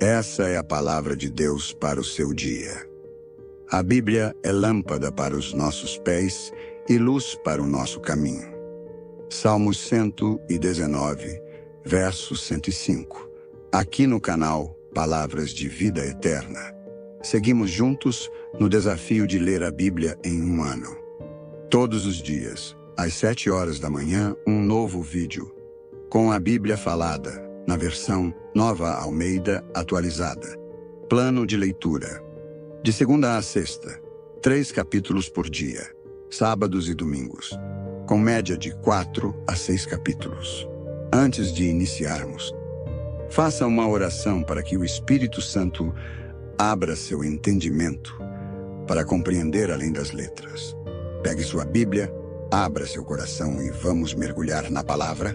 Essa é a palavra de Deus para o seu dia. A Bíblia é lâmpada para os nossos pés e luz para o nosso caminho. Salmos 119, verso 105. Aqui no canal Palavras de Vida Eterna. Seguimos juntos no desafio de ler a Bíblia em um ano. Todos os dias, às 7 horas da manhã, um novo vídeo, com a Bíblia falada, na versão Nova Almeida atualizada. Plano de leitura. De segunda a sexta, 3 capítulos por dia, sábados e domingos, com média de 4 a 6 capítulos. Antes de iniciarmos, faça uma oração para que o Espírito Santo abra seu entendimento para compreender além das letras. Pegue sua Bíblia, abra seu coração e vamos mergulhar na palavra.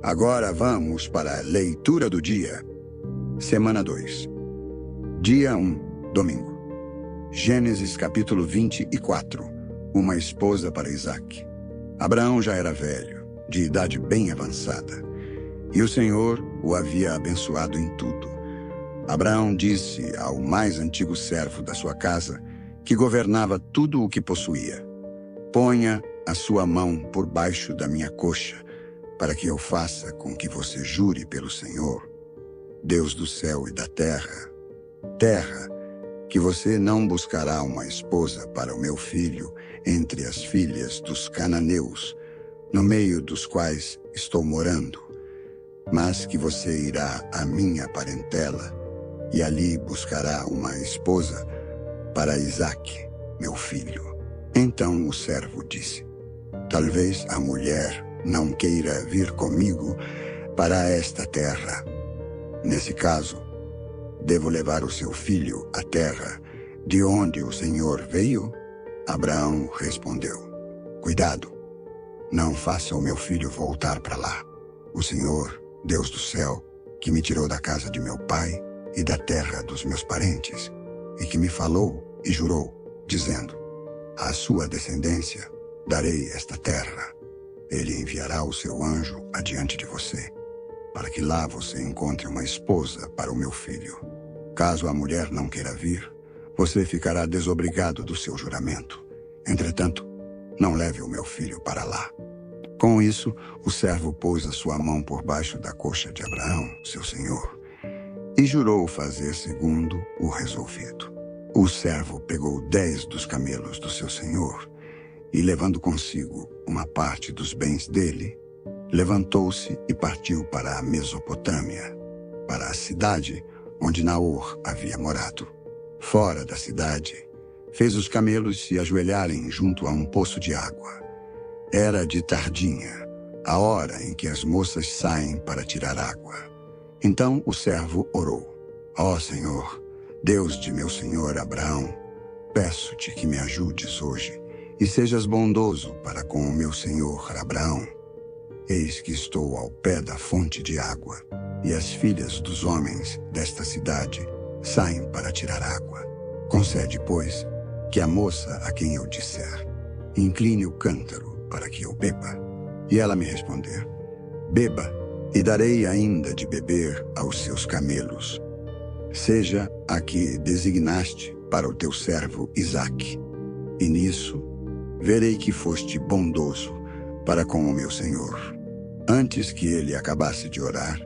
Agora vamos para a leitura do dia. Semana 2. Dia 1, domingo. Gênesis capítulo 24. Uma esposa para Isaque. Abraão já era velho, de idade bem avançada, e o Senhor o havia abençoado em tudo. Abraão disse ao mais antigo servo da sua casa, que governava tudo o que possuía: ponha a sua mão por baixo da minha coxa, para que eu faça com que você jure pelo Senhor, Deus do céu e da terra, que você não buscará uma esposa para o meu filho entre as filhas dos cananeus, no meio dos quais estou morando, mas que você irá à minha parentela e ali buscará uma esposa para Isaque, meu filho. Então o servo disse: talvez a mulher não queira vir comigo para esta terra. Nesse caso, devo levar o seu filho à terra de onde o Senhor veio? Abraão respondeu: cuidado, não faça o meu filho voltar para lá. O Senhor, Deus do céu, que me tirou da casa de meu pai e da terra dos meus parentes, e que me falou e jurou, dizendo: à sua descendência darei esta terra. Ele enviará o seu anjo adiante de você, para que lá você encontre uma esposa para o meu filho. Caso a mulher não queira vir, você ficará desobrigado do seu juramento. Entretanto, não leve o meu filho para lá. Com isso, o servo pôs a sua mão por baixo da coxa de Abraão, seu senhor, e jurou fazer segundo o resolvido. O servo pegou 10 dos camelos do seu senhor e, levando consigo uma parte dos bens dele, levantou-se e partiu para a Mesopotâmia, para a cidade onde Naor havia morado. Fora da cidade, fez os camelos se ajoelharem junto a um poço de água. Era de tardinha, a hora em que as moças saem para tirar água. Então o servo orou: ó Senhor, Deus de meu senhor Abraão, peço-te que me ajudes hoje e sejas bondoso para com o meu senhor Abraão. Eis que estou ao pé da fonte de água, e as filhas dos homens desta cidade saem para tirar água. Concede, pois, que a moça a quem eu disser incline o cântaro para que eu beba. E ela me responder: beba, e darei ainda de beber aos seus camelos. Seja a que designaste para o teu servo Isaque, e nisso verei que foste bondoso para com o meu senhor. Antes que ele acabasse de orar,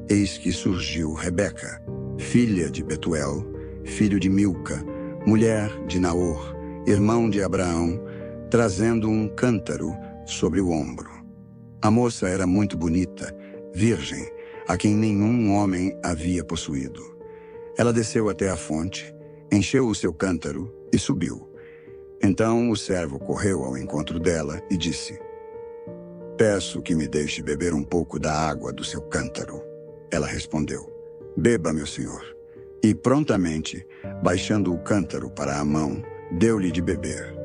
eis que surgiu Rebeca, filha de Betuel, filho de Milca, mulher de Naor, irmão de Abraão, trazendo um cântaro sobre o ombro. A moça era muito bonita, virgem, a quem nenhum homem havia possuído. Ela desceu até a fonte, encheu o seu cântaro e subiu. Então o servo correu ao encontro dela e disse: peço que me deixe beber um pouco da água do seu cântaro. Ela respondeu: beba, meu senhor. E prontamente, baixando o cântaro para a mão, deu-lhe de beber.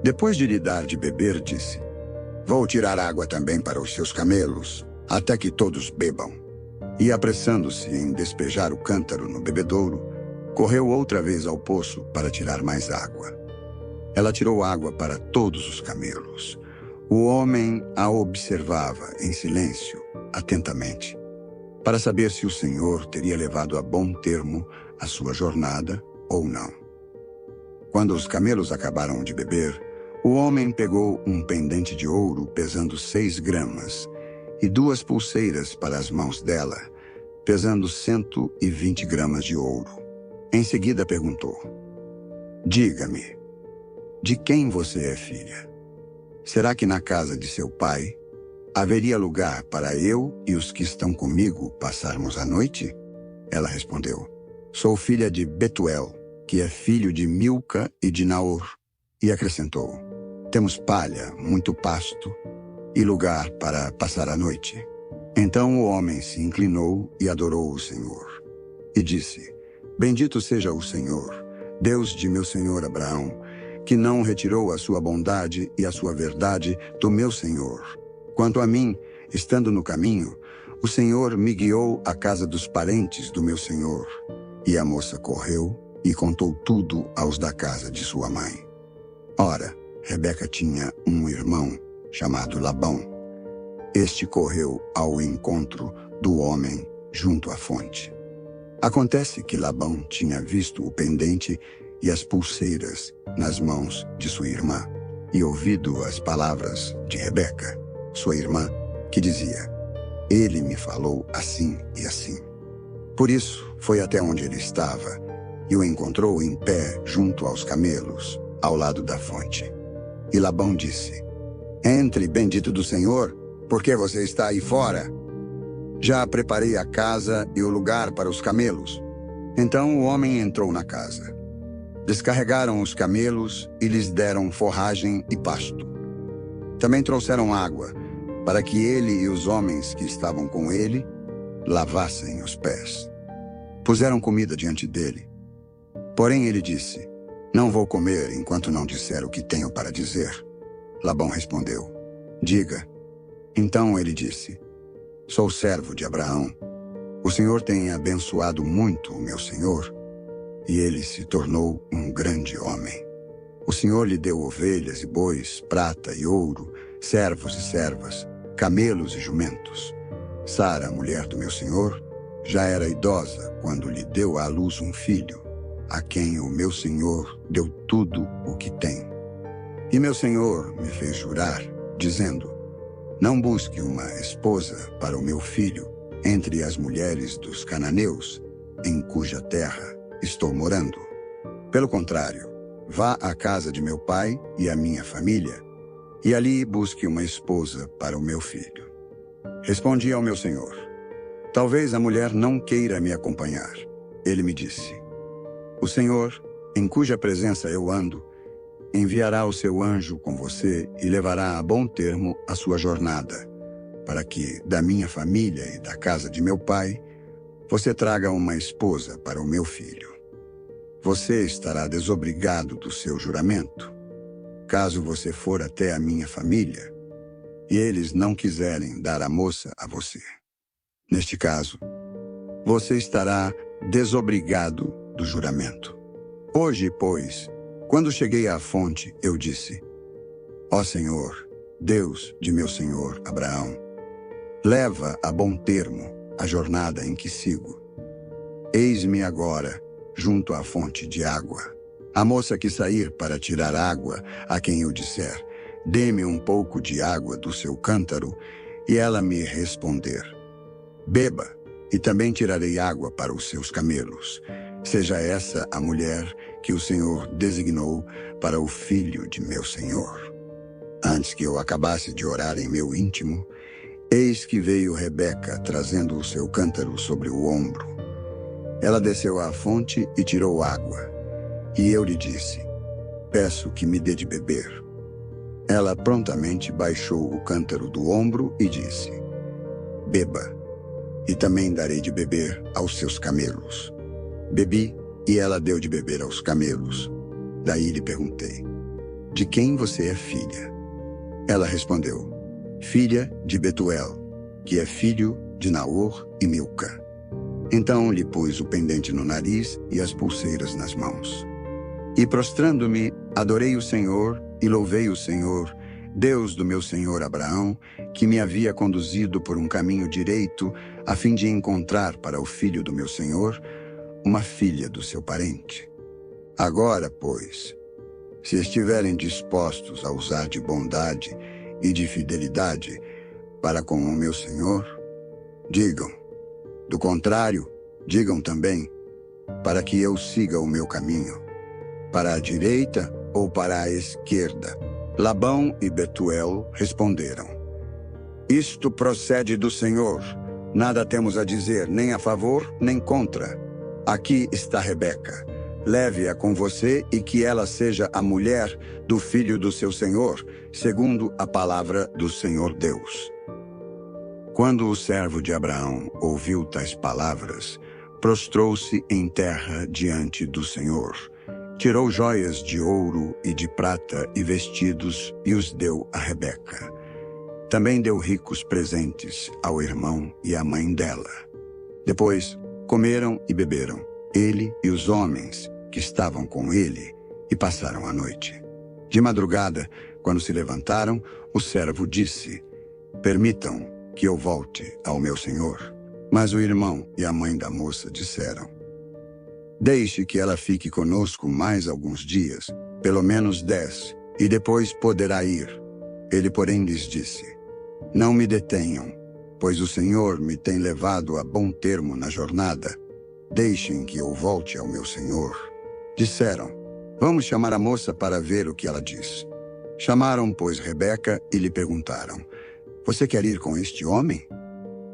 Depois de lhe dar de beber, disse: vou tirar água também para os seus camelos, até que todos bebam. E apressando-se em despejar o cântaro no bebedouro, correu outra vez ao poço para tirar mais água. Ela tirou água para todos os camelos. O homem a observava em silêncio, atentamente. para saber se o Senhor teria levado a bom termo a sua jornada ou não. Quando os camelos acabaram de beber, o homem pegou um pendente de ouro pesando 6 gramas e 2 pulseiras para as mãos dela, pesando 120 gramas de ouro. Em seguida perguntou: "Diga-me, de quem você é filha? Será que na casa de seu pai haveria lugar para eu e os que estão comigo passarmos a noite?" Ela respondeu: "Sou filha de Betuel, que é filho de Milca e de Naor." E acrescentou: "Temos palha, muito pasto e lugar para passar a noite." Então o homem se inclinou e adorou o Senhor. E disse: "Bendito seja o Senhor, Deus de meu senhor Abraão, que não retirou a sua bondade e a sua verdade do meu senhor. Quanto a mim, estando no caminho, o Senhor me guiou à casa dos parentes do meu senhor." E a moça correu e contou tudo aos da casa de sua mãe. Ora, Rebeca tinha um irmão chamado Labão. Este correu ao encontro do homem junto à fonte. Acontece que Labão tinha visto o pendente e as pulseiras nas mãos de sua irmã e ouvido as palavras de Rebeca, sua irmã, que dizia: "Ele me falou assim e assim." Por isso, foi até onde ele estava e o encontrou em pé junto aos camelos, ao lado da fonte. E Labão disse: "Entre, bendito do Senhor, porque você está aí fora? Já preparei a casa e o lugar para os camelos." Então o homem entrou na casa. Descarregaram os camelos e lhes deram forragem e pasto. Também trouxeram água, para que ele e os homens que estavam com ele lavassem os pés. Puseram comida diante dele. Porém ele disse: "Não vou comer enquanto não disser o que tenho para dizer." Labão respondeu: "Diga." Então ele disse: "Sou servo de Abraão. O Senhor tem abençoado muito o meu senhor, e ele se tornou um grande homem. O Senhor lhe deu ovelhas e bois, prata e ouro, servos e servas, camelos e jumentos. Sara, mulher do meu senhor, já era idosa quando lhe deu à luz um filho, a quem o meu senhor deu tudo o que tem. E meu senhor me fez jurar, dizendo: não busque uma esposa para o meu filho entre as mulheres dos cananeus, em cuja terra estou morando. Pelo contrário, vá à casa de meu pai e à minha família, e ali busque uma esposa para o meu filho. Respondi ao meu senhor: talvez a mulher não queira me acompanhar. Ele me disse: o Senhor, em cuja presença eu ando, enviará o seu anjo com você e levará a bom termo a sua jornada, para que, da minha família e da casa de meu pai, você traga uma esposa para o meu filho. Você estará desobrigado do seu juramento, caso você for até a minha família, e eles não quiserem dar a moça a você. Neste caso, você estará desobrigado do juramento. Hoje, pois, quando cheguei à fonte, eu disse: ó Senhor, Deus de meu senhor Abraão, leva a bom termo a jornada em que sigo. Eis-me agora junto à fonte de água. A moça que sair para tirar água, a quem eu disser: dê-me um pouco de água do seu cântaro, e ela me responder: beba, e também tirarei água para os seus camelos. Seja essa a mulher que o Senhor designou para o filho de meu senhor. Antes que eu acabasse de orar em meu íntimo, eis que veio Rebeca trazendo o seu cântaro sobre o ombro. Ela desceu à fonte e tirou água, e eu lhe disse: peço que me dê de beber. Ela prontamente baixou o cântaro do ombro e disse: beba, e também darei de beber aos seus camelos. Bebi, e ela deu de beber aos camelos. Daí lhe perguntei: de quem você é filha? Ela respondeu: filha de Betuel, que é filho de Naor e Milca. Então lhe pus o pendente no nariz e as pulseiras nas mãos. E prostrando-me, adorei o Senhor e louvei o Senhor, Deus do meu senhor Abraão, que me havia conduzido por um caminho direito, a fim de encontrar para o filho do meu senhor uma filha do seu parente. Agora, pois, se estiverem dispostos a usar de bondade e de fidelidade para com o meu senhor, digam. Do contrário, digam também, para que eu siga o meu caminho, para a direita ou para a esquerda. Labão e Betuel responderam: Isto procede do Senhor. Nada temos a dizer, nem a favor, nem contra. Aqui está Rebeca. Leve-a com você e que ela seja a mulher do filho do seu senhor, segundo a palavra do Senhor Deus. Quando o servo de Abraão ouviu tais palavras, prostrou-se em terra diante do Senhor. Tirou joias de ouro e de prata e vestidos e os deu a Rebeca. Também deu ricos presentes ao irmão e à mãe dela. Depois comeram e beberam, ele e os homens que estavam com ele, e passaram a noite. De madrugada, quando se levantaram, o servo disse: Permitam que eu volte ao meu senhor. Mas o irmão e a mãe da moça disseram: Deixe que ela fique conosco mais alguns dias, pelo menos 10, e depois poderá ir. Ele, porém, lhes disse: Não me detenham, pois o Senhor me tem levado a bom termo na jornada. Deixem que eu volte ao meu senhor. Disseram: Vamos chamar a moça para ver o que ela diz. Chamaram, pois, Rebeca e lhe perguntaram: Você quer ir com este homem?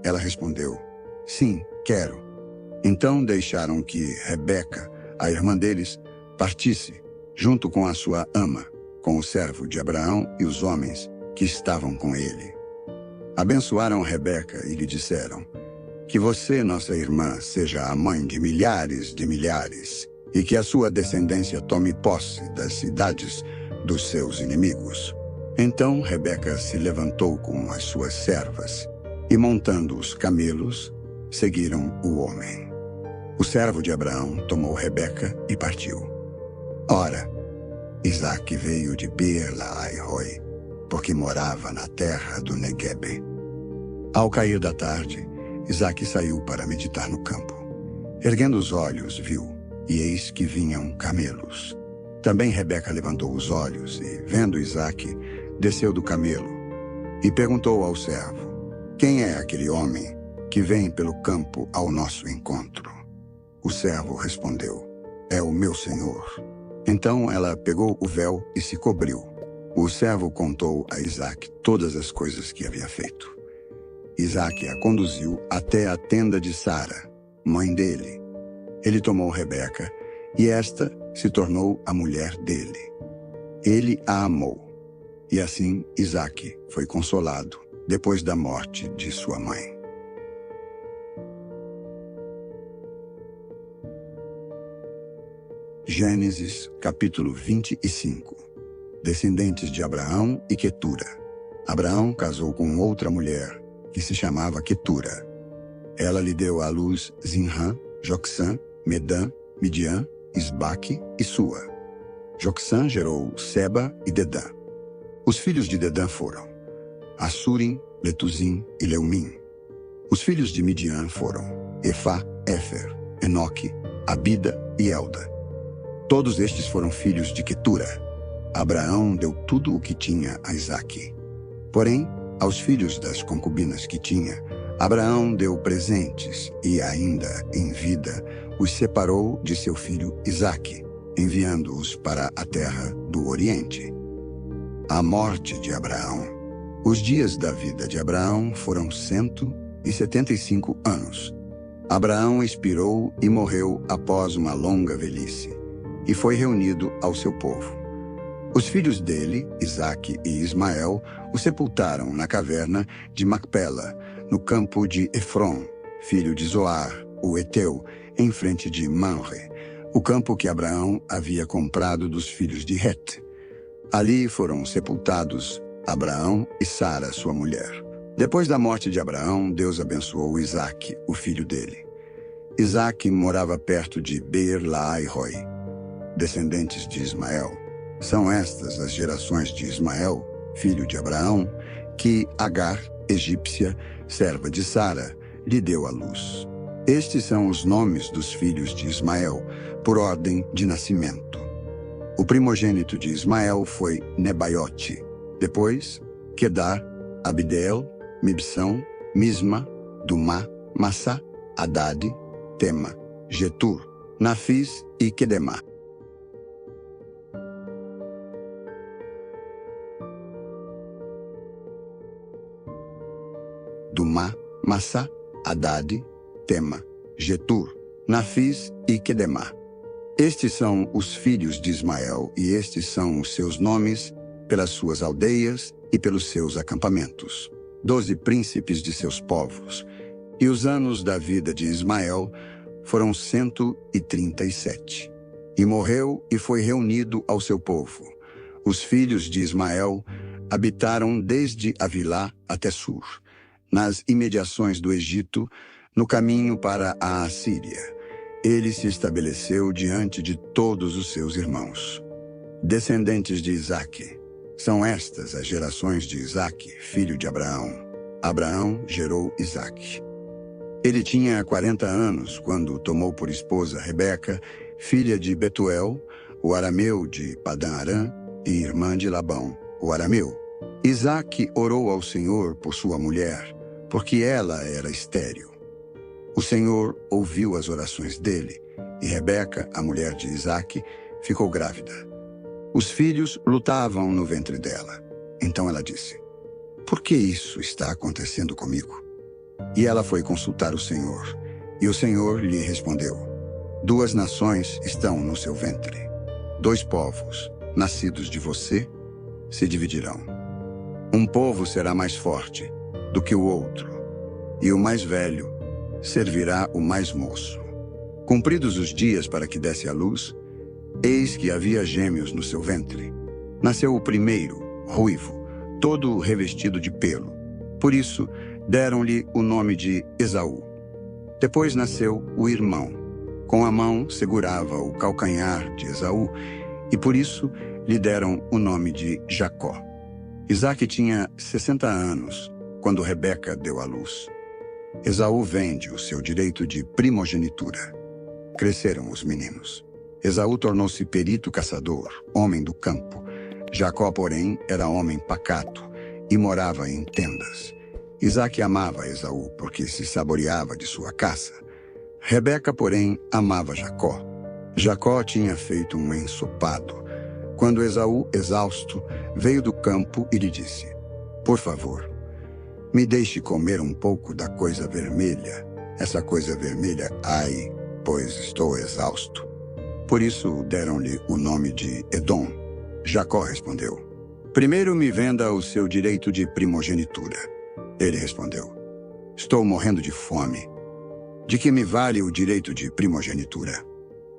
Ela respondeu: Sim, quero. Então deixaram que Rebeca, a irmã deles, partisse, junto com a sua ama, com o servo de Abraão e os homens que estavam com ele. Abençoaram Rebeca e lhe disseram: Que você, nossa irmã, seja a mãe de milhares, e que a sua descendência tome posse das cidades dos seus inimigos. Então Rebeca se levantou com as suas servas, e montando os camelos, seguiram o homem. O servo de Abraão tomou Rebeca e partiu. Ora, Isaque veio de Beer-lahai-roi, porque morava na terra do Neguebe. Ao cair da tarde, Isaque saiu para meditar no campo. Erguendo os olhos, viu, e eis que vinham camelos. Também Rebeca levantou os olhos e, vendo Isaque, desceu do camelo e perguntou ao servo: Quem é aquele homem que vem pelo campo ao nosso encontro? O servo respondeu: É o meu senhor. Então ela pegou o véu e se cobriu. O servo contou a Isaque todas as coisas que havia feito. Isaque a conduziu até a tenda de Sara, mãe dele. Ele tomou Rebeca, e esta se tornou a mulher dele. Ele a amou, e assim Isaque foi consolado depois da morte de sua mãe. Gênesis, capítulo 25. Descendentes de Abraão e Quetura. Abraão casou com outra mulher, que se chamava Quetura. Ela lhe deu à luz Zinrã, Jocsã, Medã, Midian, Isbaque e Sua. Jocsã gerou Seba e Dedã. Os filhos de Dedã foram Assurim, Letuzim e Leumim. Os filhos de Midian foram Efá, Éfer, Enoque, Abida e Elda. Todos estes foram filhos de Quetura. Abraão deu tudo o que tinha a Isaque. Porém, aos filhos das concubinas que tinha, Abraão deu presentes e, ainda em vida, os separou de seu filho Isaque, enviando-os para a terra do Oriente. A morte de Abraão. Os dias da vida de Abraão foram 175 anos. Abraão expirou e morreu após uma longa velhice, e foi reunido ao seu povo. Os filhos dele, Isaque e Ismael, o sepultaram na caverna de Macpela, no campo de Efron, filho de Zoar, o Eteu, em frente de Manre, o campo que Abraão havia comprado dos filhos de Het. Ali foram sepultados Abraão e Sara, sua mulher. Depois da morte de Abraão, Deus abençoou Isaque, o filho dele. Isaque morava perto de Beer-lahai-roi. Descendentes de Ismael. São estas as gerações de Ismael, filho de Abraão, que Agar, egípcia, serva de Sara, lhe deu à luz. Estes são os nomes dos filhos de Ismael, por ordem de nascimento. O primogênito de Ismael foi Nebaiote, depois Quedar, Abdeel, Mibsão, Misma, Dumá, Massá, Hadade, Tema, Getur, Nafis e Quedemá. Dumá, Massá, Hadade, Tema, Getur, Nafis e Quedemá. Estes são os filhos de Ismael, e estes são os seus nomes, pelas suas aldeias e pelos seus acampamentos. 12 príncipes de seus povos. E os anos da vida de Ismael foram 137. E morreu e foi reunido ao seu povo. Os filhos de Ismael habitaram desde Avilá até Sur, nas imediações do Egito, no caminho para a Assíria. Ele se estabeleceu diante de todos os seus irmãos. Descendentes de Isaque. São estas as gerações de Isaque, filho de Abraão. Abraão gerou Isaque. Ele tinha 40 anos quando tomou por esposa Rebeca, filha de Betuel, o arameu de Padã-Arã, e irmã de Labão, o arameu. Isaque orou ao Senhor por sua mulher, porque ela era estéril. O Senhor ouviu as orações dele, e Rebeca, a mulher de Isaque, ficou grávida. Os filhos lutavam no ventre dela. Então ela disse: "Por que isso está acontecendo comigo?" E ela foi consultar o Senhor, e o Senhor lhe respondeu: "2 nações estão no seu ventre. 2 povos, nascidos de você, se dividirão. Um povo será mais forte do que o outro, e o mais velho servirá o mais moço." Cumpridos os dias para que desse à luz, eis que havia gêmeos no seu ventre. Nasceu o primeiro, ruivo, todo revestido de pelo. Por isso, deram-lhe o nome de Esaú. Depois nasceu o irmão. Com a mão segurava o calcanhar de Esaú, e por isso lhe deram o nome de Jacó. Isaque tinha 60 anos quando Rebeca deu à luz. Esaú vende o seu direito de primogenitura. Cresceram os meninos. Esaú tornou-se perito caçador, homem do campo. Jacó, porém, era homem pacato e morava em tendas. Isaque amava Esaú porque se saboreava de sua caça. Rebeca, porém, amava Jacó. Jacó tinha feito um ensopado. Quando Esaú, exausto, veio do campo e lhe disse: "Por favor, me deixe comer um pouco da coisa vermelha. Essa coisa vermelha, ai, pois estou exausto." Por isso deram-lhe o nome de Edom. Jacó respondeu: "Primeiro me venda o seu direito de primogenitura." Ele respondeu: "Estou morrendo de fome. De que me vale o direito de primogenitura?"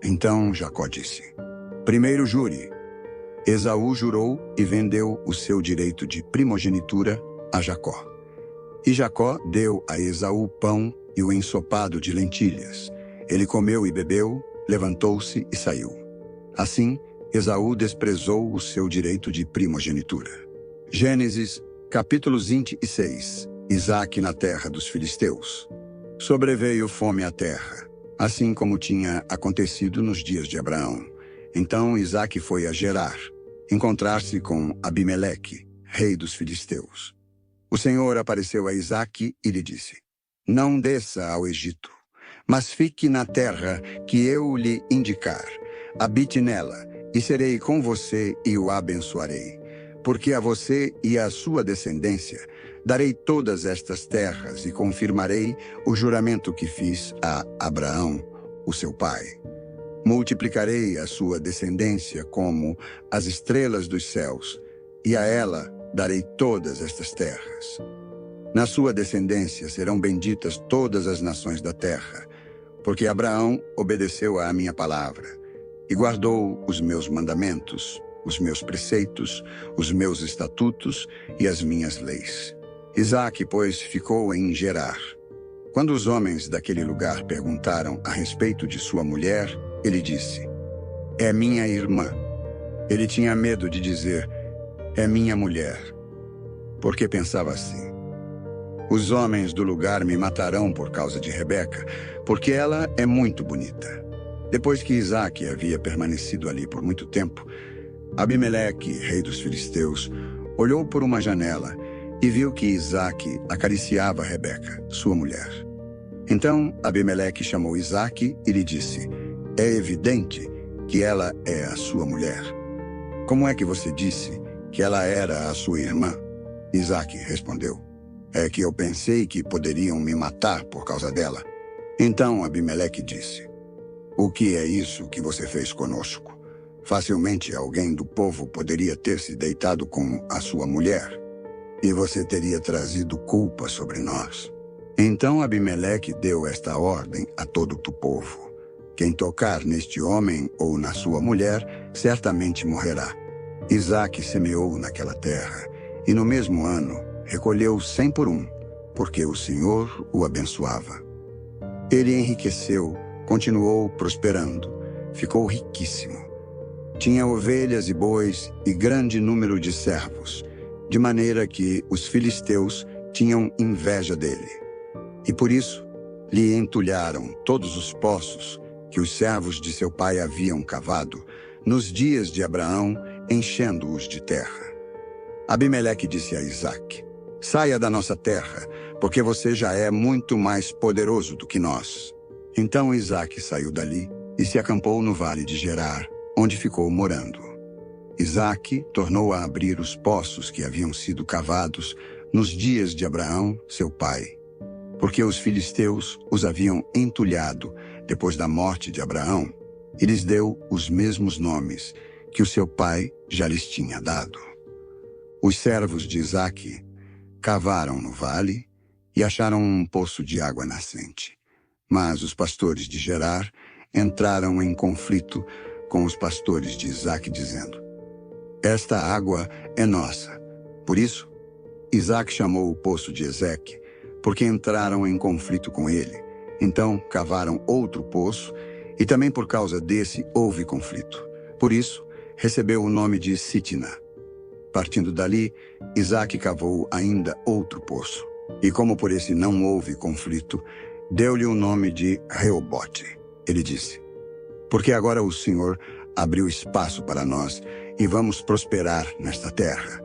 Então Jacó disse: "Primeiro jure." Esaú jurou e vendeu o seu direito de primogenitura a Jacó. E Jacó deu a Esaú pão e o ensopado de lentilhas. Ele comeu e bebeu, levantou-se e saiu. Assim, Esaú desprezou o seu direito de primogenitura. Gênesis, capítulos 26. Isaque na terra dos filisteus. Sobreveio fome à terra, assim como tinha acontecido nos dias de Abraão. Então Isaque foi a Gerar, encontrar-se com Abimeleque, rei dos filisteus. O Senhor apareceu a Isaque e lhe disse: "Não desça ao Egito, mas fique na terra que eu lhe indicar. Habite nela, e serei com você e o abençoarei. Porque a você e à sua descendência darei todas estas terras e confirmarei o juramento que fiz a Abraão, o seu pai. Multiplicarei a sua descendência como as estrelas dos céus, e a ela darei todas estas terras. Na sua descendência serão benditas todas as nações da terra, porque Abraão obedeceu à minha palavra e guardou os meus mandamentos, os meus preceitos, os meus estatutos e as minhas leis." Isaque, pois, ficou em Gerar. Quando os homens daquele lugar perguntaram a respeito de sua mulher, ele disse: "É minha irmã." Ele tinha medo de dizer: "É minha mulher", porque pensava assim: os homens do lugar me matarão por causa de Rebeca, porque ela é muito bonita. Depois que Isaque havia permanecido ali por muito tempo, Abimeleque, rei dos filisteus, olhou por uma janela e viu que Isaque acariciava Rebeca, sua mulher. Então Abimeleque chamou Isaque e lhe disse: é evidente que ela é a sua mulher. Como é que você disse que ela era a sua irmã? Isaque respondeu: é que eu pensei que poderiam me matar por causa dela. Então Abimeleque disse: o que é isso que você fez conosco? Facilmente alguém do povo poderia ter se deitado com a sua mulher, e você teria trazido culpa sobre nós. Então Abimeleque deu esta ordem a todo o povo: quem tocar neste homem ou na sua mulher, certamente morrerá. Isaque semeou naquela terra, e no mesmo ano recolheu 100 por 1, porque o Senhor o abençoava. Ele enriqueceu, continuou prosperando, ficou riquíssimo. Tinha ovelhas e bois e grande número de servos, de maneira que os filisteus tinham inveja dele. E por isso lhe entulharam todos os poços que os servos de seu pai haviam cavado nos dias de Abraão, enchendo-os de terra. Abimeleque disse a Isaque: saia da nossa terra, porque você já é muito mais poderoso do que nós. Então Isaque saiu dali e se acampou no vale de Gerar, onde ficou morando. Isaque tornou a abrir os poços que haviam sido cavados nos dias de Abraão, seu pai, porque os filisteus os haviam entulhado depois da morte de Abraão, e lhes deu os mesmos nomes que o seu pai já lhes tinha dado. Os servos de Isaque cavaram no vale e acharam um poço de água nascente. Mas os pastores de Gerar entraram em conflito com os pastores de Isaque, dizendo: esta água é nossa. Por isso, Isaque chamou o poço de Ezeque, porque entraram em conflito com ele. Então cavaram outro poço, e também por causa desse houve conflito. Por isso, recebeu o nome de Sitna. Partindo dali, Isaque cavou ainda outro poço, e como por esse não houve conflito, deu-lhe o nome de Reobote. Ele disse: porque agora o Senhor abriu espaço para nós, e vamos prosperar nesta terra.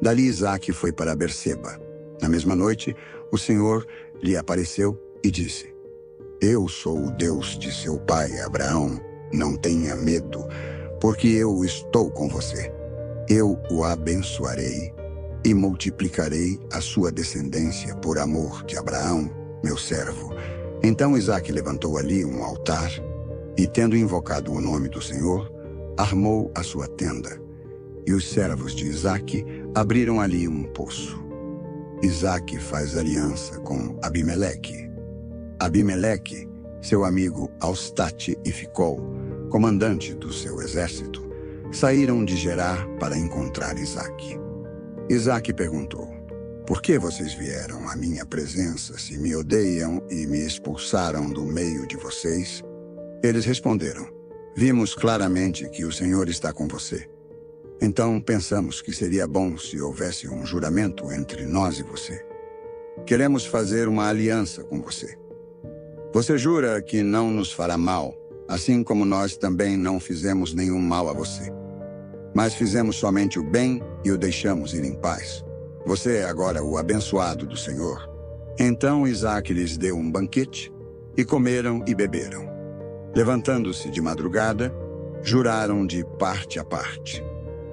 Dali Isaque foi para Berseba. Na mesma noite, o Senhor lhe apareceu e disse: eu sou o Deus de seu pai Abraão. Não tenha medo, porque eu estou com você. Eu o abençoarei e multiplicarei a sua descendência por amor de Abraão, meu servo. Então Isaque levantou ali um altar e, tendo invocado o nome do Senhor, armou a sua tenda. E os servos de Isaque abriram ali um poço. Isaque faz aliança com Abimeleque. Abimeleque, seu amigo Austate e Ficol, comandante do seu exército, saíram de Gerar para encontrar Isaque. Isaque perguntou: por que vocês vieram à minha presença se me odeiam e me expulsaram do meio de vocês? Eles responderam: vimos claramente que o Senhor está com você. Então pensamos que seria bom se houvesse um juramento entre nós e você. Queremos fazer uma aliança com você. Você jura que não nos fará mal, assim como nós também não fizemos nenhum mal a você. Mas fizemos somente o bem e o deixamos ir em paz. Você é agora o abençoado do Senhor. Então Isaque lhes deu um banquete, e comeram e beberam. Levantando-se de madrugada, juraram de parte a parte.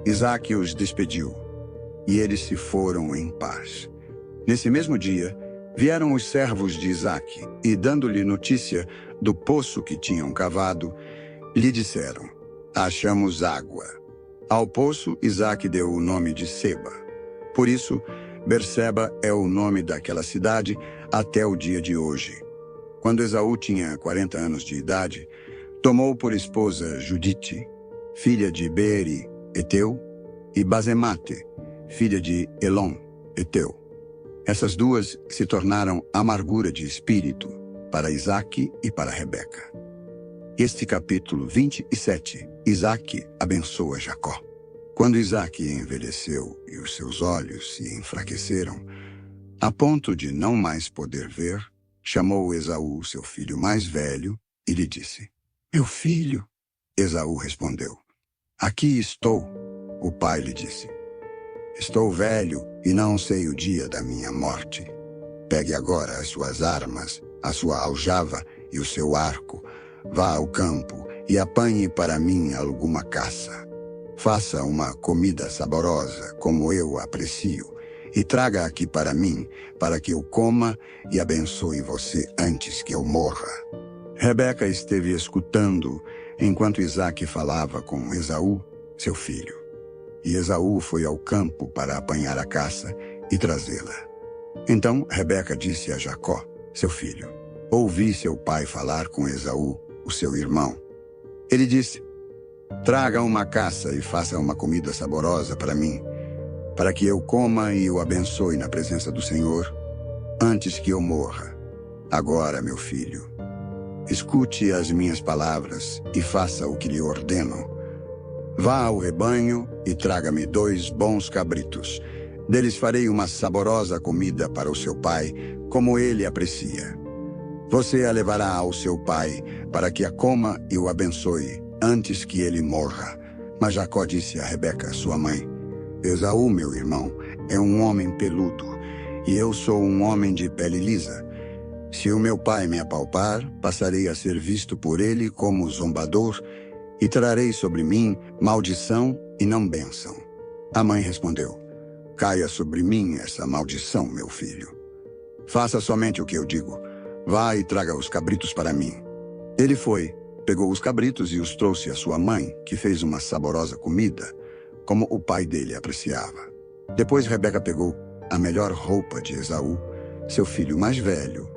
Isaque os despediu, e eles se foram em paz. Nesse mesmo dia, vieram os servos de Isaque, e dando-lhe notícia do poço que tinham cavado, lhe disseram: achamos água. Ao poço, Isaque deu o nome de Seba. Por isso, Berseba é o nome daquela cidade até o dia de hoje. Quando Esaú tinha 40 anos de idade, tomou por esposa Judite, filha de Beeri, Eteu, e Basemate, filha de Elon, Eteu. Essas duas se tornaram amargura de espírito para Isaque e para Rebeca. Este capítulo 27, Isaque abençoa Jacó. Quando Isaque envelheceu e os seus olhos se enfraqueceram, a ponto de não mais poder ver, chamou Esaú, seu filho mais velho, e lhe disse: Meu filho. Esaú respondeu: Aqui estou. O pai lhe disse: Estou velho e não sei o dia da minha morte. Pegue agora as suas armas, a sua aljava e o seu arco. Vá ao campo e apanhe para mim alguma caça. Faça uma comida saborosa, como eu aprecio, e traga aqui para mim, para que eu coma e abençoe você antes que eu morra. Rebeca esteve escutando enquanto Isaque falava com Esaú, seu filho. E Esaú foi ao campo para apanhar a caça e trazê-la. Então Rebeca disse a Jacó, seu filho: Ouvi seu pai falar com Esaú, o seu irmão. Ele disse: Traga uma caça e faça uma comida saborosa para mim, para que eu coma e o abençoe na presença do Senhor, antes que eu morra. Agora, meu filho, escute as minhas palavras e faça o que lhe ordeno. Vá ao rebanho e traga-me 2 bons cabritos. Deles farei uma saborosa comida para o seu pai, como ele aprecia. Você a levará ao seu pai, para que a coma e o abençoe, antes que ele morra. Mas Jacó disse a Rebeca, sua mãe: Esaú, meu irmão, é um homem peludo, e eu sou um homem de pele lisa. Se o meu pai me apalpar, passarei a ser visto por ele como zombador, e trarei sobre mim maldição e não bênção. A mãe respondeu: Caia sobre mim essa maldição, meu filho. Faça somente o que eu digo. Vá e traga os cabritos para mim. Ele foi, pegou os cabritos e os trouxe à sua mãe, que fez uma saborosa comida, como o pai dele apreciava. Depois Rebeca pegou a melhor roupa de Esaú, seu filho mais velho,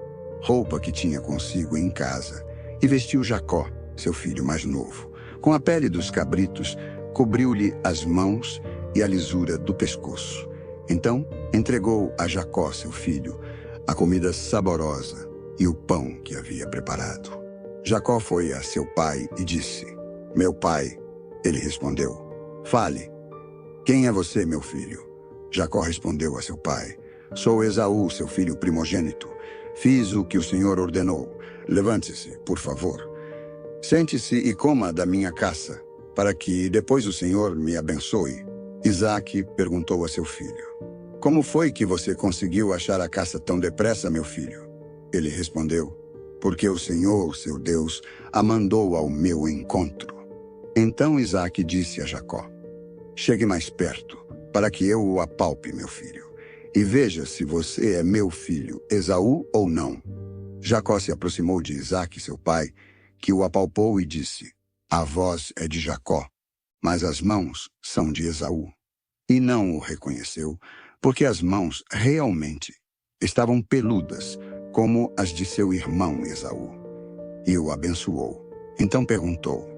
roupa que tinha consigo em casa, e vestiu Jacó, seu filho mais novo. Com a pele dos cabritos, cobriu-lhe as mãos e a lisura do pescoço. Então entregou a Jacó, seu filho, a comida saborosa e o pão que havia preparado. Jacó foi a seu pai e disse: Meu pai. Ele respondeu: Fale. Quem é você, meu filho? Jacó respondeu a seu pai: Sou Esaú, seu filho primogênito. Fiz o que o Senhor ordenou. Levante-se, por favor. Sente-se e coma da minha caça, para que depois o Senhor me abençoe. Isaque perguntou a seu filho: Como foi que você conseguiu achar a caça tão depressa, meu filho? Ele respondeu: Porque o Senhor, seu Deus, a mandou ao meu encontro. Então Isaque disse a Jacó: Chegue mais perto, para que eu o apalpe, meu filho, e veja se você é meu filho, Esaú, ou não. Jacó se aproximou de Isaque, seu pai, que o apalpou e disse: A voz é de Jacó, mas as mãos são de Esaú. E não o reconheceu, porque as mãos realmente estavam peludas, como as de seu irmão Esaú. E o abençoou. Então perguntou: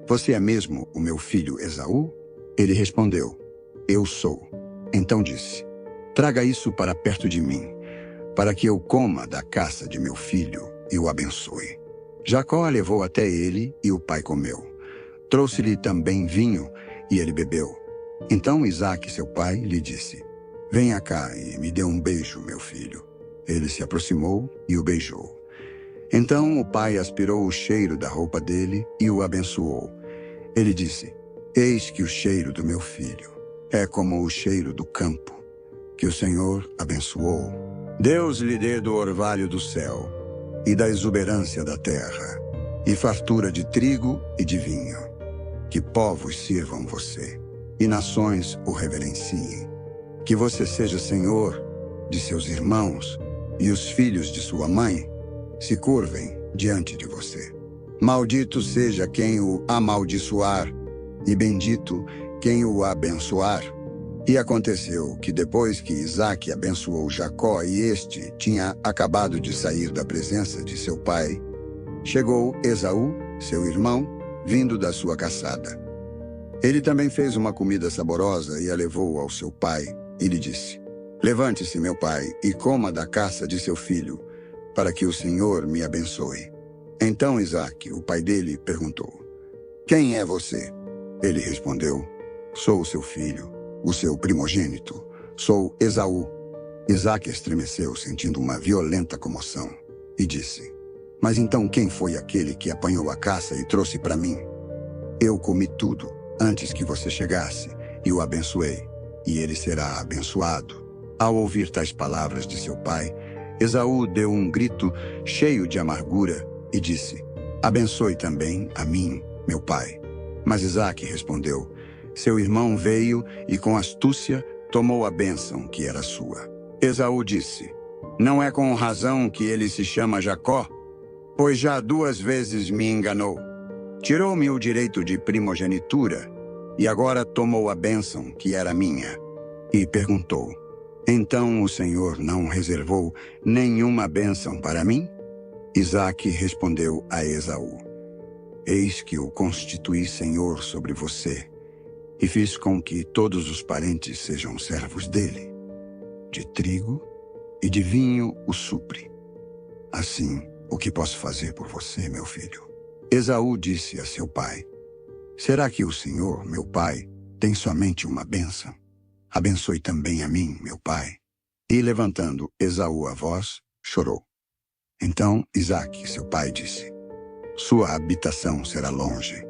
Você é mesmo o meu filho Esaú? Ele respondeu: Eu sou. Então disse: Traga isso para perto de mim, para que eu coma da caça de meu filho e o abençoe. Jacó a levou até ele e o pai comeu. Trouxe-lhe também vinho e ele bebeu. Então Isaque, seu pai, lhe disse: Venha cá e me dê um beijo, meu filho. Ele se aproximou e o beijou. Então o pai aspirou o cheiro da roupa dele e o abençoou. Ele disse: Eis que o cheiro do meu filho é como o cheiro do campo, que o Senhor abençoou. Deus lhe dê do orvalho do céu e da exuberância da terra, e fartura de trigo e de vinho. Que povos sirvam você, e nações o reverenciem. Que você seja senhor de seus irmãos, e os filhos de sua mãe se curvem diante de você. Maldito seja quem o amaldiçoar, e bendito quem o abençoar. E aconteceu que depois que Isaque abençoou Jacó e este tinha acabado de sair da presença de seu pai, chegou Esaú, seu irmão, vindo da sua caçada. Ele também fez uma comida saborosa e a levou ao seu pai, e lhe disse: Levante-se, meu pai, e coma da caça de seu filho, para que o Senhor me abençoe. Então Isaque, o pai dele, perguntou: Quem é você? Ele respondeu: Sou seu filho, o seu primogênito. Sou Esaú. Isaque estremeceu, sentindo uma violenta comoção, e disse: Mas então quem foi aquele que apanhou a caça e trouxe para mim? Eu comi tudo antes que você chegasse, e o abençoei, e ele será abençoado. Ao ouvir tais palavras de seu pai, Esaú deu um grito cheio de amargura e disse: Abençoe também a mim, meu pai. Mas Isaque respondeu: Seu irmão veio e com astúcia tomou a bênção que era sua. Esaú disse: Não é com razão que ele se chama Jacó, pois já 2 vezes me enganou. Tirou-me o direito de primogenitura e agora tomou a bênção que era minha. E perguntou: Então o Senhor não reservou nenhuma bênção para mim? Isaque respondeu a Esaú: Eis que o constituí senhor sobre você, e fiz com que todos os parentes sejam servos dele. De trigo e de vinho o supre. Assim, o que posso fazer por você, meu filho? Esaú disse a seu pai: Será que o Senhor, meu pai, tem somente uma bênção? Abençoe também a mim, meu pai. E levantando Esaú a voz, chorou. Então Isaque, seu pai, disse: Sua habitação será longe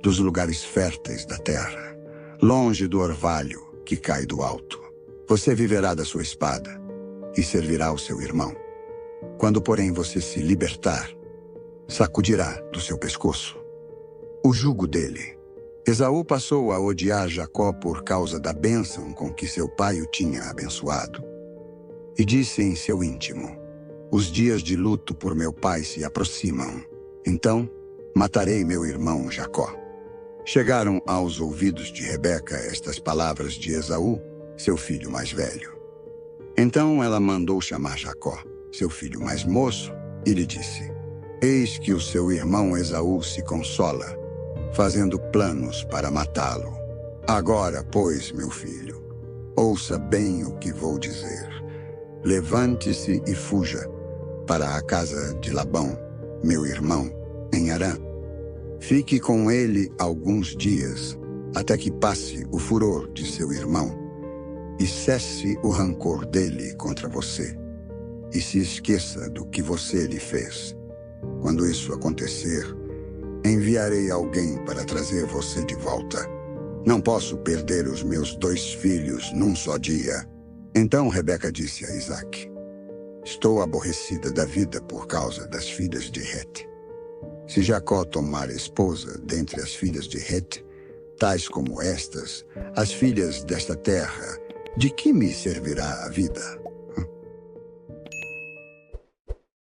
dos lugares férteis da terra, longe do orvalho que cai do alto. Você viverá da sua espada e servirá ao seu irmão. Quando, porém, você se libertar, sacudirá do seu pescoço o jugo dele. Esaú passou a odiar Jacó por causa da bênção com que seu pai o tinha abençoado. E disse em seu íntimo: Os dias de luto por meu pai se aproximam. Então, matarei meu irmão Jacó. Chegaram aos ouvidos de Rebeca estas palavras de Esaú, seu filho mais velho. Então ela mandou chamar Jacó, seu filho mais moço, e lhe disse: Eis que o seu irmão Esaú se consola, fazendo planos para matá-lo. Agora, pois, meu filho, ouça bem o que vou dizer. Levante-se e fuja para a casa de Labão, meu irmão, em Harã. Fique com ele alguns dias, até que passe o furor de seu irmão, e cesse o rancor dele contra você, e se esqueça do que você lhe fez. Quando isso acontecer, enviarei alguém para trazer você de volta. Não posso perder os meus 2 filhos num só dia. Então Rebeca disse a Isaque: Estou aborrecida da vida por causa das filhas de Het. Se Jacó tomar esposa dentre as filhas de Het, tais como estas, as filhas desta terra, de que me servirá a vida?